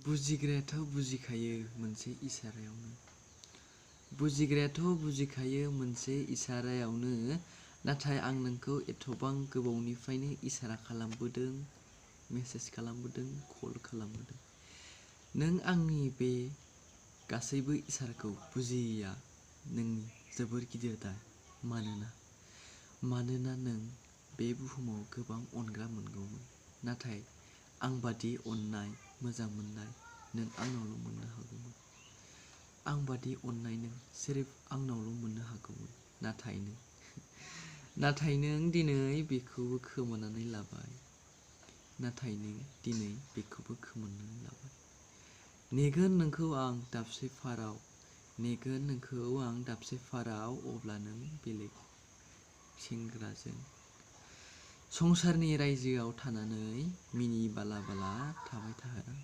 बुजिग्रायाथ' बुजिखायो मोनसे इसारायावनो बुजिग्रायाथ' बुजिखायो मोनसे इसारायावनो नाथाय आं नोंखौ एथबां गोबावनिफ्रायनो इसारा खालामबोदों मेसेज खालामबोदों कल खालामबोदों नों आंनि बे गासैबो इसाराखौ बुजियैया नोंनि जोबोर गिदिर दाय मानोना नों बे बुहुमाव गोबां अनग्रा मोनगौमोन नाथाय आं बादि अननाय मोजां मोननाय नों आंनावल' मोननो हागौमोन आं बादि अननाय नों सिर्फ आंनावल' मोननो हागौमोन नाथाय नों दिनै बेखौबो खोमानानै लाबाय नेगोन नोंखौ आं दाबसे फाराव अब्ला नों बेलेग सेंग्राजों संसारनि रायजोआव थानानै मिनि बाला बाला थाबाय थागोन